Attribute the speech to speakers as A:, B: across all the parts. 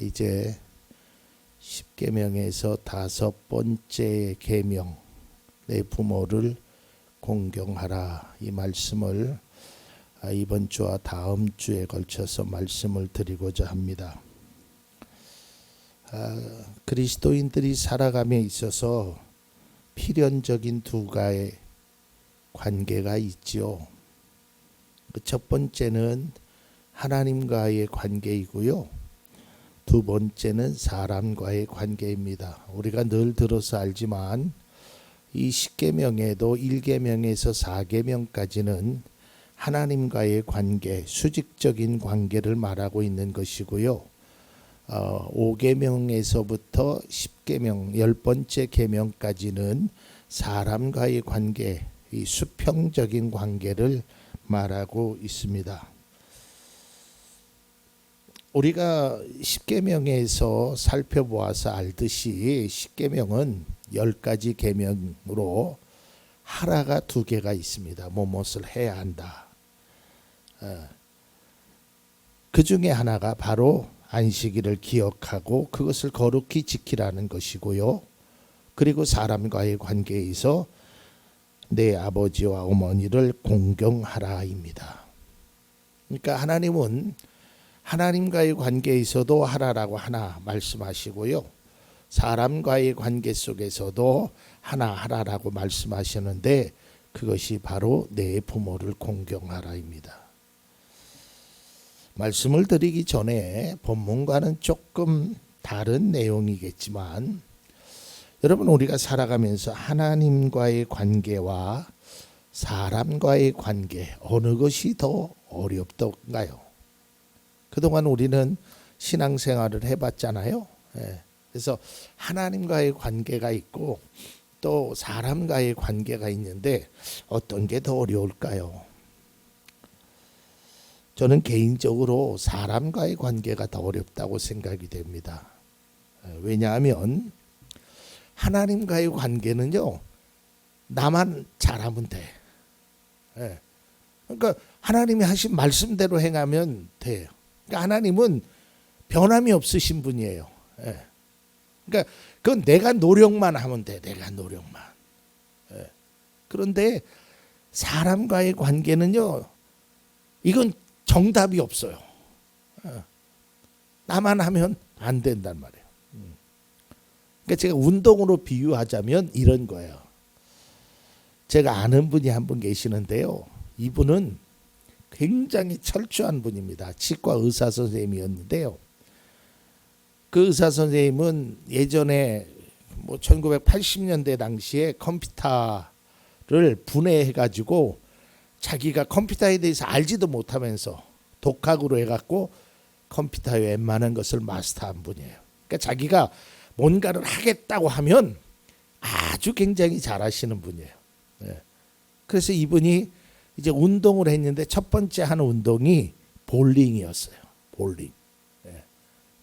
A: 이제 십계명에서 5번째 계명, 내 부모를 공경하라, 이 말씀을 이번 주와 다음 주에 걸쳐서 말씀을 드리고자 합니다. 그리스도인들이 살아감에 있어서 필연적인 두 가지 관계가 있지요. 첫 번째는 하나님과의 관계이고요. 두 번째는 사람과의 관계입니다. 우리가 늘 들어서 알지만 이 십계명에도 1계명에서 4계명까지는 하나님과의 관계, 수직적인 관계를 말하고 있는 것이고요. 5계명에서부터 10계명, 10번째 계명까지는 사람과의 관계, 이 수평적인 관계를 말하고 있습니다. 우리가 십계명에서 살펴보아서 알듯이 십계명은 10가지 계명으로 하라가 2개가 있습니다. 무엇을 해야 한다. 그 중에 하나가 바로 안식일을 기억하고 그것을 거룩히 지키라는 것이고요. 그리고 사람과의 관계에서 내 아버지와 어머니를 공경하라입니다. 그러니까 하나님은 하나님과의 관계에서도 하라라고 하나 말씀하시고요. 사람과의 관계 속에서도 하나 하라라고 말씀하시는데 그것이 바로 내 부모를 공경하라입니다. 말씀을 드리기 전에 본문과는 조금 다른 내용이겠지만 여러분, 우리가 살아가면서 하나님과의 관계와 사람과의 관계, 어느 것이 더 어렵던가요? 그동안 우리는 신앙생활을 해봤잖아요. 그래서 하나님과의 관계가 있고 또 사람과의 관계가 있는데 어떤 게 더 어려울까요? 저는 개인적으로 사람과의 관계가 더 어렵다고 생각이 됩니다. 왜냐하면 하나님과의 관계는요, 나만 잘하면 돼. 그러니까 하나님이 하신 말씀대로 행하면 돼요. 그러니까 하나님은 변함이 없으신 분이에요. 그러니까 그건 내가 노력만 하면 돼. 내가 노력만. 그런데 사람과의 관계는요, 이건 정답이 없어요. 나만 하면 안 된단 말이에요. 그러니까 제가 운동으로 비유하자면 이런 거예요. 제가 아는 분이 한 분 계시는데요. 이분은 굉장히 철저한 분입니다. 치과 의사 선생님이었는데요. 그 의사 선생님은 예전에 1980년대 당시에 컴퓨터를 분해해가지고 자기가 컴퓨터에 대해서 알지도 못하면서 독학으로 해갖고 컴퓨터의 웬만한 것을 마스터한 분이에요. 그러니까 자기가 뭔가를 하겠다고 하면 아주 굉장히 잘하시는 분이에요. 그래서 이분이 이제 운동을 했는데 첫 번째 하는 운동이 볼링이었어요. 볼링.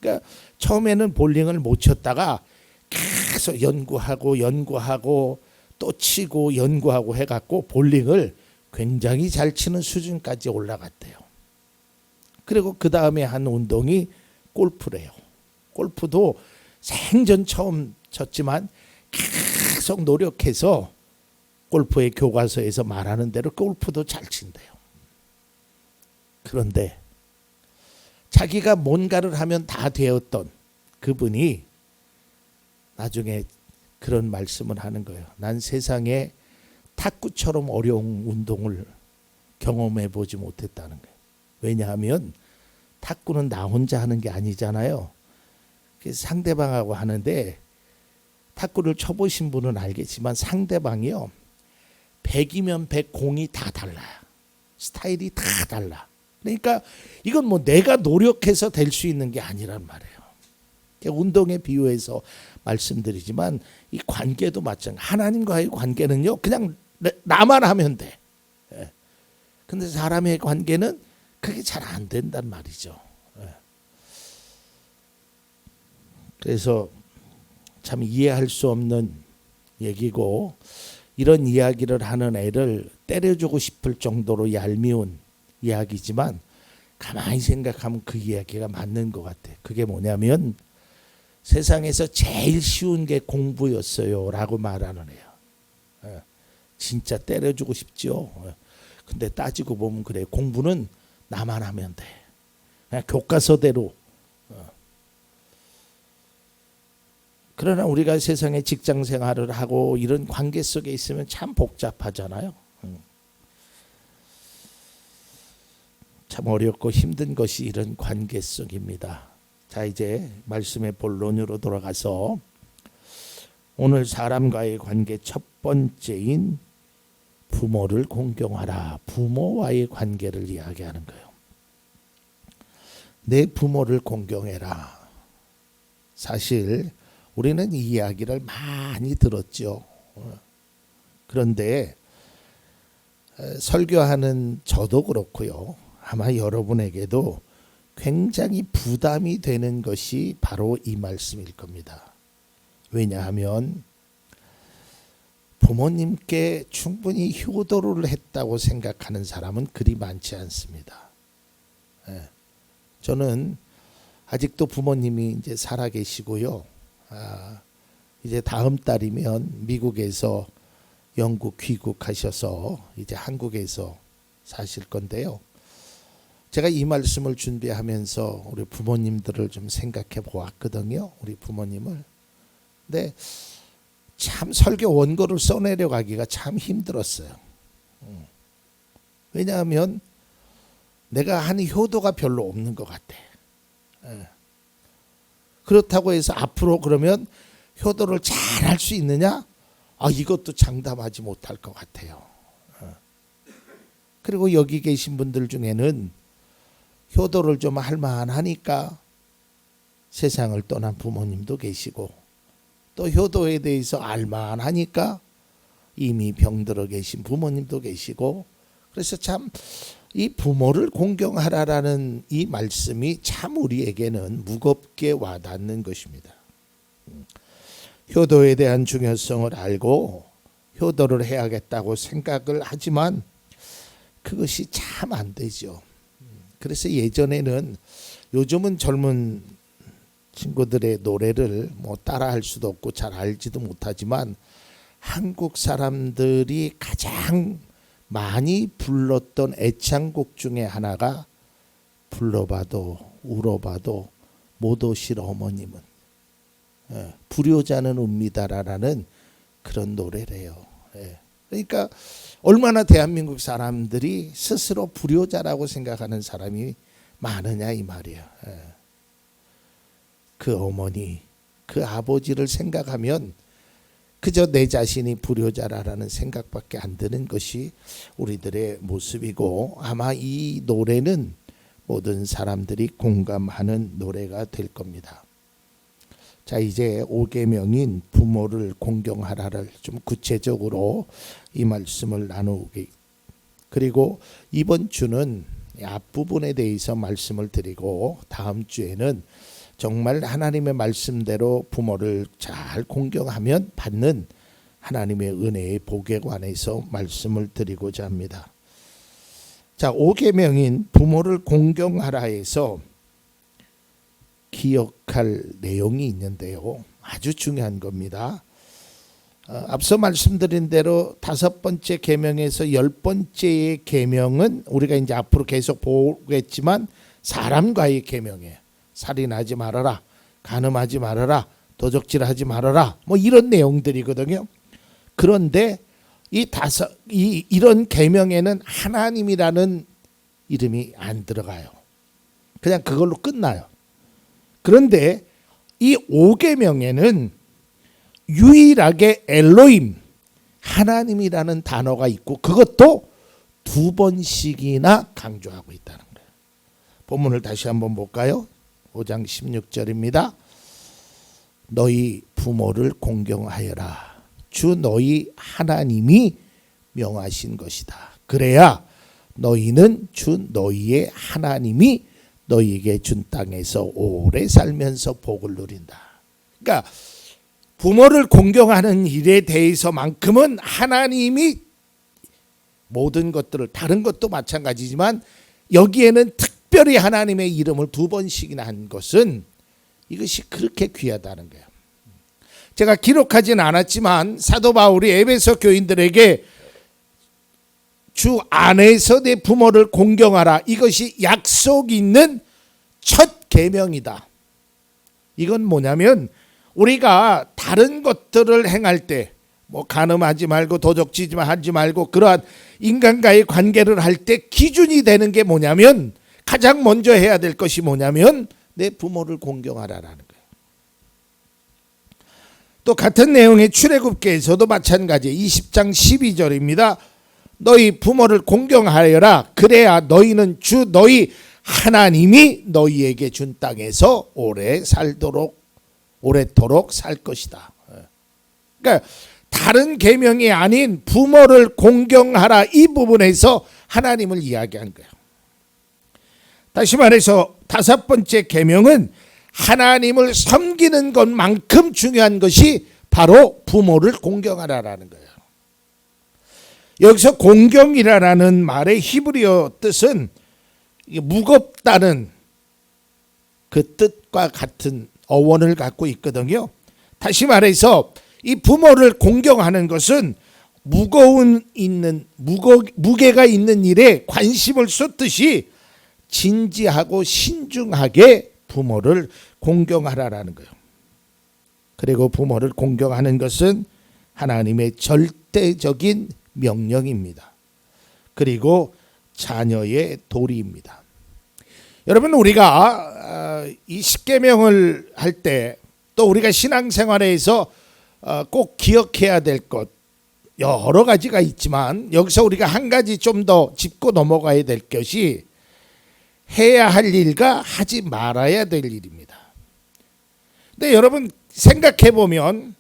A: 그러니까 처음에는 볼링을 못 쳤다가 계속 연구하고 또 치고 연구하고 해갖고 볼링을 굉장히 잘 치는 수준까지 올라갔대요. 그리고 그 다음에 한 운동이 골프래요. 골프도 생전 처음 쳤지만 계속 노력해서 골프의 교과서에서 말하는 대로 골프도 잘 친대요. 그런데 자기가 뭔가를 하면 다 되었던 그분이 나중에 그런 말씀을 하는 거예요. 난 세상에 탁구처럼 어려운 운동을 경험해 보지 못했다는 거예요. 왜냐하면 탁구는 나 혼자 하는 게 아니잖아요. 상대방하고 하는데 탁구를 쳐보신 분은 알겠지만 상대방이요, 100이면 100 공이 다 달라요. 스타일이 다 달라. 그러니까 이건 뭐 내가 노력해서 될 수 있는 게 아니란 말이에요. 운동에 비유해서 말씀드리지만 이 관계도 마찬가지. 하나님과의 관계는요, 그냥 나만 하면 돼. 근데 사람의 관계는 그게 잘 안 된단 말이죠. 그래서 참 이해할 수 없는 얘기고, 이런 이야기를 하는 애를 때려주고 싶을 정도로 얄미운 이야기지만 가만히 생각하면 그 이야기가 맞는 것 같아. 그게 뭐냐면 세상에서 제일 쉬운 게 공부였어요 라고 말하는 애야. 진짜 때려주고 싶죠. 근데 따지고 보면 그래. 공부는 나만 하면 돼. 그냥 교과서대로. 그러나 우리가 세상에 직장 생활을 하고 이런 관계 속에 있으면 참 복잡하잖아요. 참 어렵고 힘든 것이 이런 관계 속입니다. 자, 이제 말씀의 본론으로 돌아가서 오늘 사람과의 관계 첫 번째인 부모를 공경하라. 부모와의 관계를 이야기하는 거예요. 내 부모를 공경해라. 사실 우리는 이 이야기를 많이 들었죠. 그런데 설교하는 저도 그렇고요. 아마 여러분에게도 굉장히 부담이 되는 것이 바로 이 말씀일 겁니다. 왜냐하면 부모님께 충분히 효도를 했다고 생각하는 사람은 그리 많지 않습니다. 저는 아직도 부모님이 이제 살아 계시고요. 이제 다음 달이면 미국에서 영국 귀국하셔서 이제 한국에서 사실 건데요. 제가 이 말씀을 준비하면서 우리 부모님들을 좀 생각해 보았거든요. 우리 부모님을. 근데 참 설교 원고를 써내려가기가 참 힘들었어요. 왜냐하면 내가 하는 효도가 별로 없는 것 같아. 그렇다고 해서 앞으로 그러면 효도를 잘 할 수 있느냐? 이것도 장담하지 못할 것 같아요. 그리고 여기 계신 분들 중에는 효도를 좀 할 만하니까 세상을 떠난 부모님도 계시고, 또 효도에 대해서 알만하니까 이미 병들어 계신 부모님도 계시고, 그래서 참 이 부모를 공경하라라는 이 말씀이 참 우리에게는 무겁게 와닿는 것입니다. 효도에 대한 중요성을 알고 효도를 해야겠다고 생각을 하지만 그것이 참 안 되죠. 그래서 예전에는, 요즘은 젊은 친구들의 노래를 뭐 따라할 수도 없고 잘 알지도 못하지만 한국 사람들이 가장 많이 불렀던 애창곡 중에 하나가 불러봐도 울어봐도 못 오실 어머님은 불효자는 옵니다라는 그런 노래래요. 그러니까 얼마나 대한민국 사람들이 스스로 불효자라고 생각하는 사람이 많으냐 이 말이야. 그 어머니, 그 아버지를 생각하면 그저 내 자신이 불효자라는 생각밖에 안 드는 것이 우리들의 모습이고, 아마 이 노래는 모든 사람들이 공감하는 노래가 될 겁니다. 자, 이제 5계명인 부모를 공경하라를 좀 구체적으로 이 말씀을 나누기, 그리고 이번 주는 앞부분에 대해서 말씀을 드리고 다음 주에는 정말 하나님의 말씀대로 부모를 잘 공경하면 받는 하나님의 은혜의 복에 관해서 말씀을 드리고자 합니다. 자, 5계명인 부모를 공경하라에서 기억할 내용이 있는데요. 아주 중요한 겁니다. 앞서 말씀드린 대로 5번째 계명에서 10번째의 계명은 우리가 이제 앞으로 계속 보겠지만 사람과의 계명이에요. 살인하지 말아라, 간음하지 말아라, 도적질하지 말아라, 뭐 이런 내용들이거든요. 그런데 이런 계명에는 하나님이라는 이름이 안 들어가요. 그냥 그걸로 끝나요. 그런데 이 5계명에는 유일하게 엘로힘, 하나님이라는 단어가 있고 그것도 2번씩이나 강조하고 있다는 거예요. 본문을 다시 한번 볼까요? 5장 16절입니다. 너희 부모를 공경하여라. 주 너희 하나님이 명하신 것이다. 그래야 너희는 주 너희의 하나님이 너희에게 준 땅에서 오래 살면서 복을 누린다. 그러니까 부모를 공경하는 일에 대해서만큼은 하나님이 모든 것들을, 다른 것도 마찬가지지만 여기에는 특별히 특별히 하나님의 이름을 2번씩이나 한 것은 이것이 그렇게 귀하다는 거예요. 제가 기록하진 않았지만 사도 바울이 에베소 교인들에게 주 안에서 내 부모를 공경하라, 이것이 약속 있는 첫 계명이다. 이건 뭐냐면 우리가 다른 것들을 행할 때 뭐 간음하지 말고 도적질지 하지 말고 그러한 인간과의 관계를 할 때 기준이 되는 게 뭐냐면, 가장 먼저 해야 될 것이 뭐냐면 내 부모를 공경하라라는 거예요. 또 같은 내용의 출애굽기에서도 마찬가지 20장 12절입니다. 너희 부모를 공경하여라. 그래야 너희는 주 너희 하나님이 너희에게 준 땅에서 오래도록 살 것이다. 그러니까 다른 계명이 아닌 부모를 공경하라, 이 부분에서 하나님을 이야기한 거예요. 다시 말해서 5번째 계명은 하나님을 섬기는 것만큼 중요한 것이 바로 부모를 공경하라라는 거예요. 여기서 공경이라는 말의 히브리어 뜻은 무겁다는 그 뜻과 같은 어원을 갖고 있거든요. 다시 말해서 이 부모를 공경하는 것은 무게가 있는 일에 관심을 쏟듯이 진지하고 신중하게 부모를 공경하라라는 거예요. 그리고 부모를 공경하는 것은 하나님의 절대적인 명령입니다. 그리고 자녀의 도리입니다. 여러분, 우리가 이 십계명을 할 때 또 우리가 신앙생활에서 꼭 기억해야 될 것 여러 가지가 있지만, 여기서 우리가 한 가지 좀 더 짚고 넘어가야 될 것이 해야 할 일과 하지 말아야 될 일입니다. 근데 여러분 생각해 보면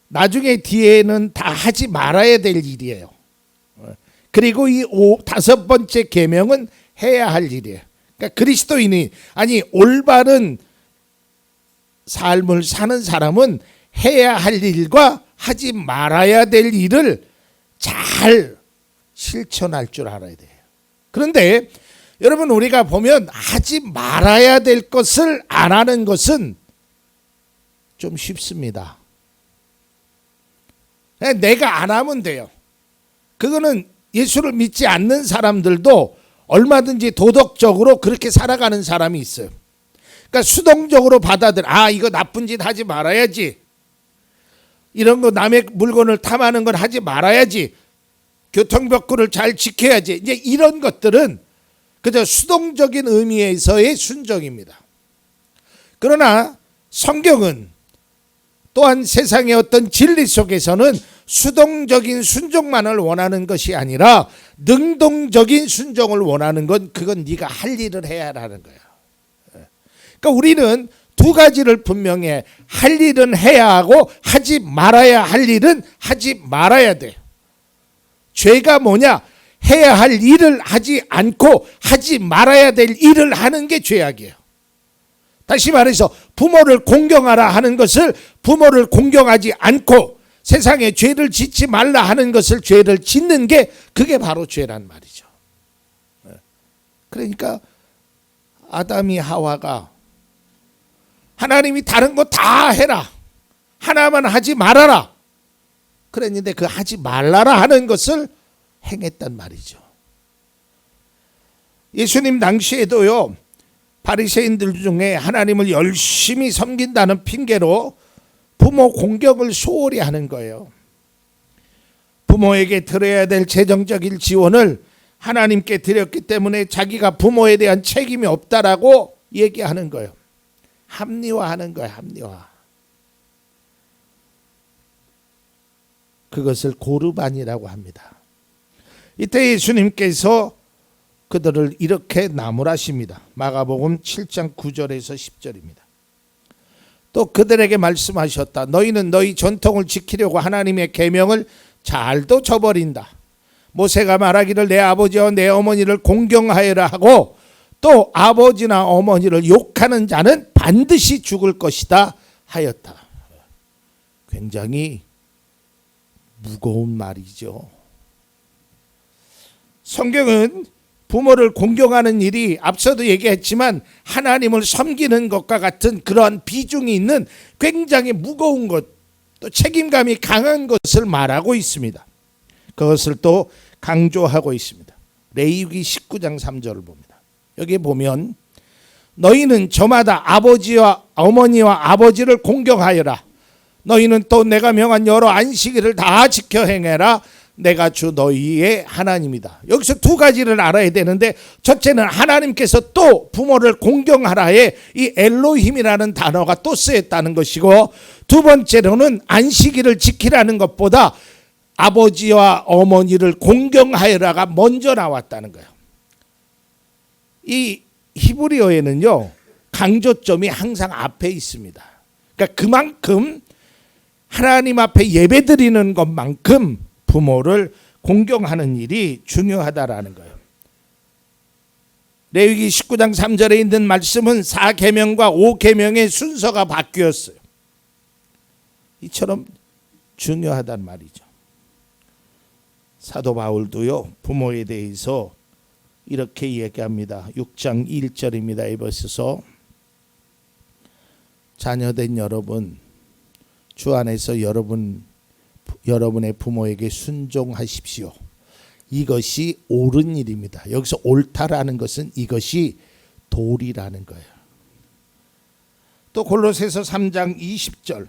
A: 나중에 뒤에는 다 하지 말아야 될 일이에요. 그리고 이 5번째 계명은 해야 할 일이에요. 그러니까 그리스도인이, 아니 올바른 삶을 사는 사람은 해야 할 일과 하지 말아야 될 일을 잘 실천할 줄 알아야 돼요. 그런데 여러분, 우리가 보면 하지 말아야 될 것을 안 하는 것은 좀 쉽습니다. 내가 안 하면 돼요. 그거는 예수를 믿지 않는 사람들도 얼마든지 도덕적으로 그렇게 살아가는 사람이 있어요. 그러니까 수동적으로 이거 나쁜 짓 하지 말아야지, 이런 거 남의 물건을 탐하는 건 하지 말아야지, 교통법규를 잘 지켜야지, 이제 이런 것들은 그저 수동적인 의미에서의 순종입니다. 그러나 성경은 또한 세상의 어떤 진리 속에서는 수동적인 순종만을 원하는 것이 아니라 능동적인 순종을 원하는 건, 그건 네가 할 일을 해야 하는 거야. 그러니까 우리는 두 가지를 분명히 할 일은 해야 하고 하지 말아야 할 일은 하지 말아야 돼. 죄가 뭐냐? 해야 할 일을 하지 않고 하지 말아야 될 일을 하는 게 죄악이에요. 다시 말해서 부모를 공경하라 하는 것을 부모를 공경하지 않고 세상에 죄를 짓지 말라 하는 것을 죄를 짓는 게, 그게 바로 죄란 말이죠. 그러니까 아담이 하와가 하나님이 다른 거 다 해라, 하나만 하지 말아라 그랬는데 그 하지 말라라 하는 것을 행했단 말이죠. 예수님 당시에도요, 바리새인들 중에 하나님을 열심히 섬긴다는 핑계로 부모 공경을 소홀히 하는 거예요. 부모에게 드려야 될 재정적인 지원을 하나님께 드렸기 때문에 자기가 부모에 대한 책임이 없다라고 얘기하는 거예요. 합리화하는 거예요. 합리화. 그것을 고르반이라고 합니다. 이때 예수님께서 그들을 이렇게 나무라십니다. 마가복음 7장 9절에서 10절입니다. 또 그들에게 말씀하셨다. 너희는 너희 전통을 지키려고 하나님의 계명을 잘도 저버린다. 모세가 말하기를 내 아버지와 내 어머니를 공경하여라 하고 또 아버지나 어머니를 욕하는 자는 반드시 죽을 것이다 하였다. 굉장히 무거운 말이죠. 성경은 부모를 공경하는 일이 앞서도 얘기했지만 하나님을 섬기는 것과 같은 그러한 비중이 있는 굉장히 무거운 것, 또 책임감이 강한 것을 말하고 있습니다. 그것을 또 강조하고 있습니다. 레위기 19장 3절을 봅니다. 여기 보면 너희는 저마다 아버지와 어머니와 아버지를 공경하여라. 너희는 또 내가 명한 여러 안식일을 다 지켜 행해라. 내가 주 너희의 하나님이다. 여기서 두 가지를 알아야 되는데, 첫째는 하나님께서 또 부모를 공경하라에 이 엘로힘이라는 단어가 또 쓰였다는 것이고, 두 번째로는 안식일을 지키라는 것보다 아버지와 어머니를 공경하여라가 먼저 나왔다는 거예요. 이 히브리어에는요, 강조점이 항상 앞에 있습니다. 그러니까 그만큼 하나님 앞에 예배드리는 것만큼 부모를 공경하는 일이 중요하다라는 거예요. 레위기 19장 3절에 있는 말씀은 4계명과 5계명의 순서가 바뀌었어요. 이처럼 중요하단 말이죠. 사도 바울도요, 부모에 대해서 이렇게 얘기합니다. 6장 1절입니다. 에베소서. 자녀된 여러분, 주 안에서 여러분의 부모에게 순종하십시오. 이것이 옳은 일입니다. 여기서 옳다라는 것은 이것이 도리라는 거예요. 또 골로새서 3장 20절.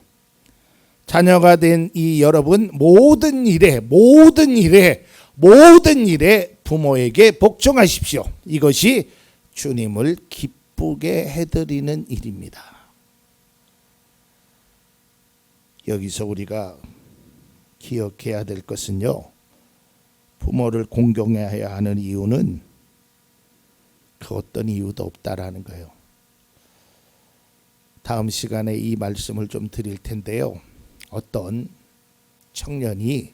A: 자녀가 된 이 여러분 모든 일에 부모에게 복종하십시오. 이것이 주님을 기쁘게 해드리는 일입니다. 여기서 우리가 기억해야 될 것은요, 부모를 공경해야 하는 이유는 그 어떤 이유도 없다라는 거예요. 다음 시간에 이 말씀을 좀 드릴 텐데요, 어떤 청년이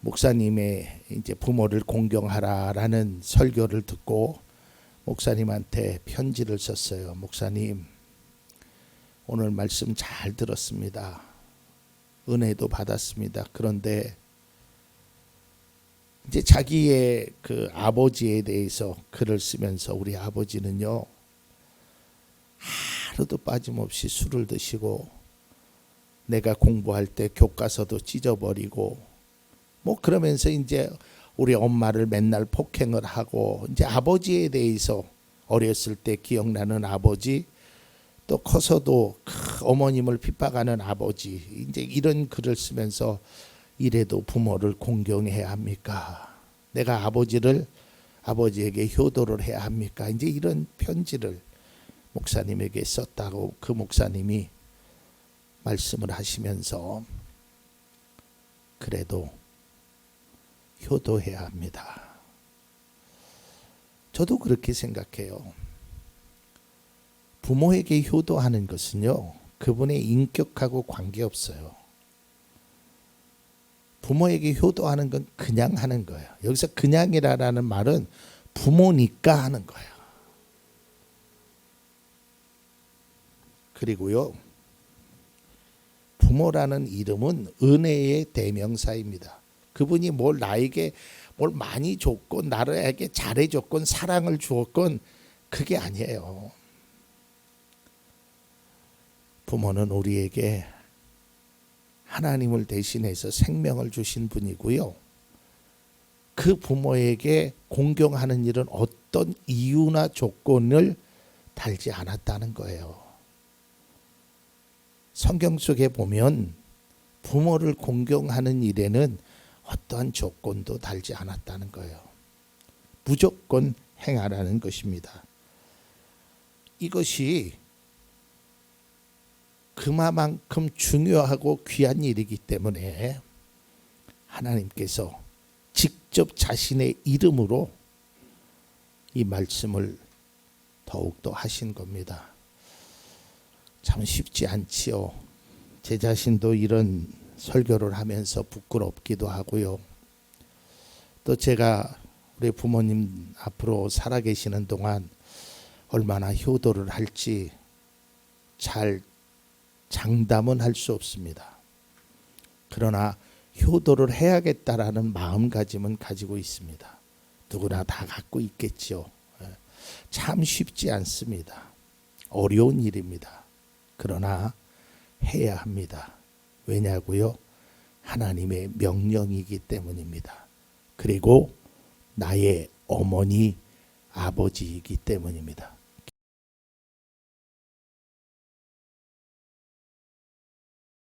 A: 목사님의 이제 부모를 공경하라라는 설교를 듣고 목사님한테 편지를 썼어요. 목사님, 오늘 말씀 잘 들었습니다. 은혜도 받았습니다. 그런데 이제 자기의 그 아버지에 대해서 글을 쓰면서, 우리 아버지는요, 하루도 빠짐없이 술을 드시고 내가 공부할 때 교과서도 찢어버리고 뭐 그러면서 이제 우리 엄마를 맨날 폭행을 하고, 이제 아버지에 대해서 어렸을 때 기억나는 아버지, 또 커서도 어머님을 핍박하는 아버지, 이제 이런 글을 쓰면서 이래도 부모를 공경해야 합니까? 내가 아버지에게 효도를 해야 합니까? 이제 이런 편지를 목사님에게 썼다고 그 목사님이 말씀을 하시면서, 그래도 효도해야 합니다. 저도 그렇게 생각해요. 부모에게 효도하는 것은요, 그분의 인격하고 관계없어요. 부모에게 효도하는 건 그냥 하는 거예요. 여기서 그냥이라는 말은 부모니까 하는 거예요. 그리고요, 부모라는 이름은 은혜의 대명사입니다. 그분이 나에게 뭘 많이 줬건, 나에게 잘해줬건, 사랑을 주었건 그게 아니에요. 부모는 우리에게 하나님을 대신해서 생명을 주신 분이고요, 그 부모에게 공경하는 일은 어떤 이유나 조건을 달지 않았다는 거예요. 성경 속에 보면 부모를 공경하는 일에는 어떠한 조건도 달지 않았다는 거예요. 무조건 행하라는 것입니다. 이것이 그만큼 중요하고 귀한 일이기 때문에 하나님께서 직접 자신의 이름으로 이 말씀을 더욱더 하신 겁니다. 참 쉽지 않지요. 제 자신도 이런 설교를 하면서 부끄럽기도 하고요. 또 제가 우리 부모님 앞으로 살아계시는 동안 얼마나 효도를 할지 잘 장담은 할 수 없습니다. 그러나 효도를 해야겠다라는 마음가짐은 가지고 있습니다. 누구나 다 갖고 있겠죠. 참 쉽지 않습니다. 어려운 일입니다. 그러나 해야 합니다. 왜냐고요? 하나님의 명령이기 때문입니다. 그리고 나의 어머니, 아버지이기 때문입니다.